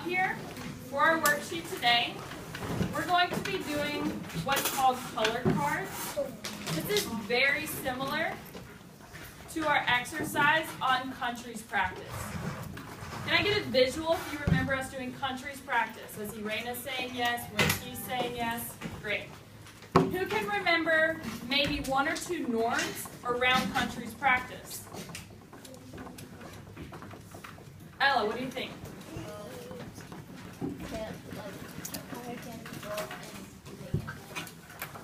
here, for our worksheet today, we're going to be doing what's called color cards. This is very similar to our exercise on countries practice. Can I get a visual if you remember us doing countries practice? Was Irena saying yes? Was he saying yes? Great. Who can remember maybe one or two norms around countries practice? Ella, what do you think?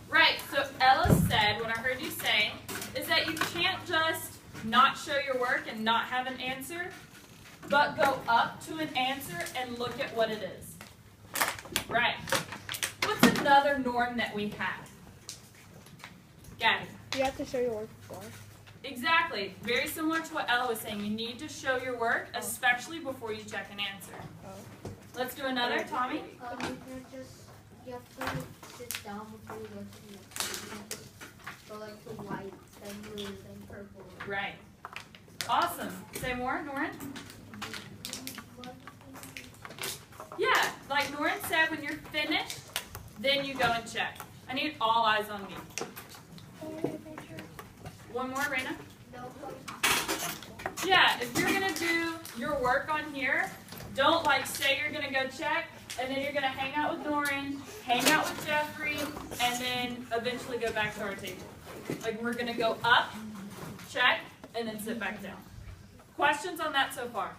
Right, so Ella said, what I heard you say, is that you can't just not show your work and not have an answer, but go up to an answer and look at what it is. Right. What's another norm that we have? Gabby. You have to show your work before. Exactly. Very similar to what Ella was saying. You need to show your work, especially before you check an answer. Let's do another. Tommy? You have to sit down before you go to the next. So like the white, then blue, then purple. Right. Awesome. Say more, Norin? Yeah, like Norin said, when you're finished, then you go and check. I need all eyes on me. One more, Raina? Yeah, if you're going to do your work on here, don't like say you're going to go check, and then you're going to hang out with Norin, hang out with Jeffrey, and then eventually go back to our table. Like we're going to go up, check, and then sit back down. Questions on that so far?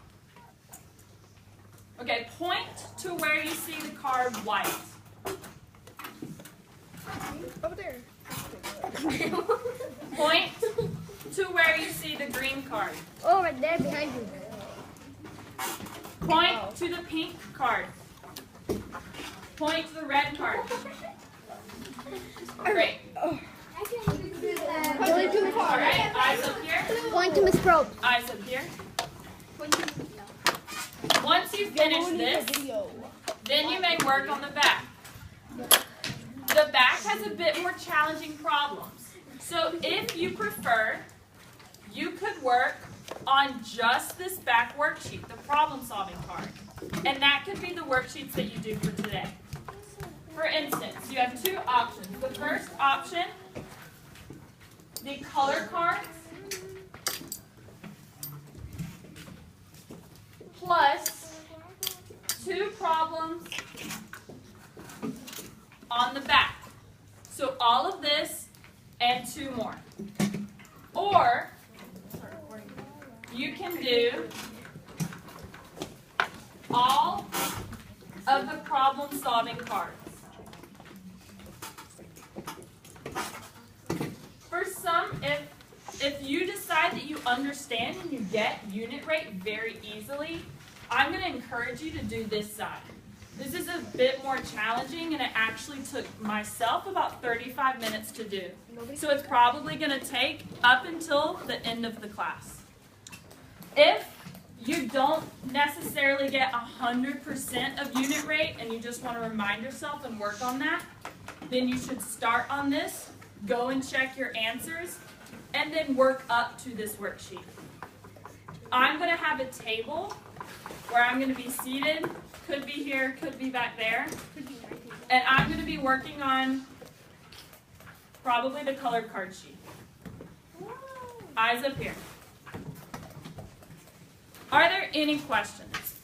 Okay, point to where you see the card white. Over there. Point to where you see the green card. Oh, right there behind you. Point to the pink card. Point to the red card. Great. Point to Miss All right, eyes up here. Point to Miss Probe. Eyes up here. Once you finish this, then you may work on the back. The back has a bit more challenging problems. So if you prefer, you could work on just this back worksheet, the problem-solving part. And that could be the worksheets that you do for today. For instance, you have two options. The first option, the color cards, plus two problems on the back. So all of this and two more. Or you can do all of the problem-solving cards. For some, if you decide that you understand and you get unit rate very easily, I'm going to encourage you to do this side. This is a bit more challenging, and it actually took myself about 35 minutes to do. So it's probably going to take up until the end of the class. If you don't necessarily get 100% of unit rate and you just want to remind yourself and work on that, then you should start on this, go and check your answers, and then work up to this worksheet. I'm going to have a table where I'm going to be seated, could be here, could be back there, and I'm going to be working on probably the colored card sheet. Eyes up here. Are there any questions?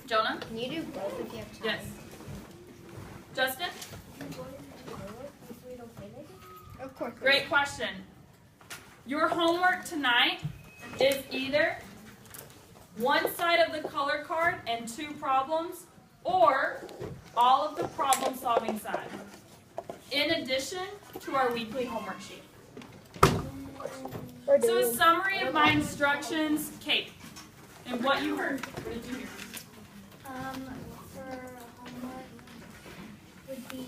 Jonah? Can you do both if you have time? Yes. Justin? Of course. Great question. Your homework tonight is either one side of the color card and two problems, or all of the problem-solving side, in addition to our weekly homework sheet. So a summary of my instructions, Kate, and what you heard. What did you hear? For homework would be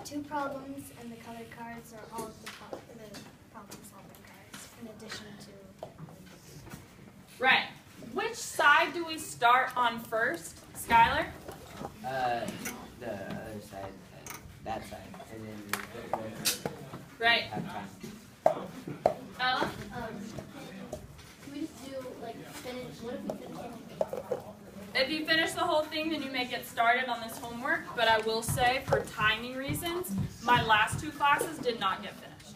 two problems, and the colored cards are all of the problem-solving cards, in addition to. Right. Which side do we start on first, Skylar? The other side, that side, and then Right. Ella? Can we just do like finish? What if we finish the whole thing? If you finish the whole thing, then you may get started on this homework, but I will say, for timing reasons, my last 2 classes did not get finished.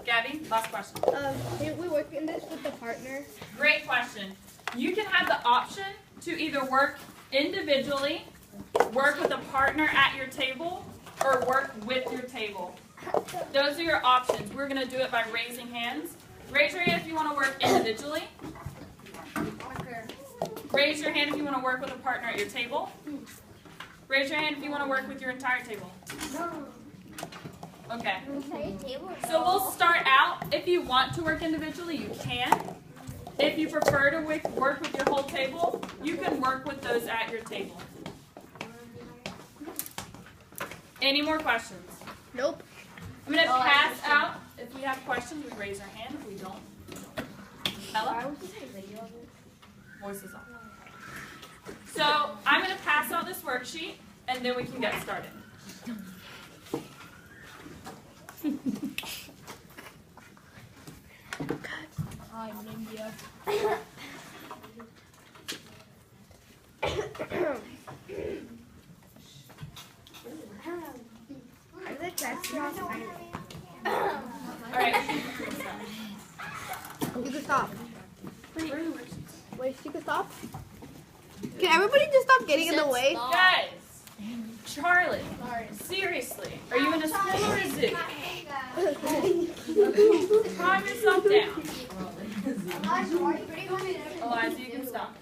Gabby, last question. Did we work in this with the partner? Great question. You can have the option to either work individually, work with a partner at your table, or work with your table. Those are your options. We're going to do it by raising hands. Raise your hand if you want to work individually. Raise your hand if you want to work with a partner at your table. Raise your hand if you want to work with your entire table. Okay. So we'll start out. If you want to work individually, you can. If you prefer to work with your whole table, you can work with those at your table. Any more questions? Nope. I'm going to pass out. If we have questions, we raise our hand. If we don't, Ella? Voices on. So I'm going to pass out this worksheet, and then we can get started. I'm in India. All right. You can stop. Wait, you can stop? Can everybody just stop getting in the way? Guys, Charlie, seriously, are you in a school or a zoo? Calm yourself down. Eliza, you can stop.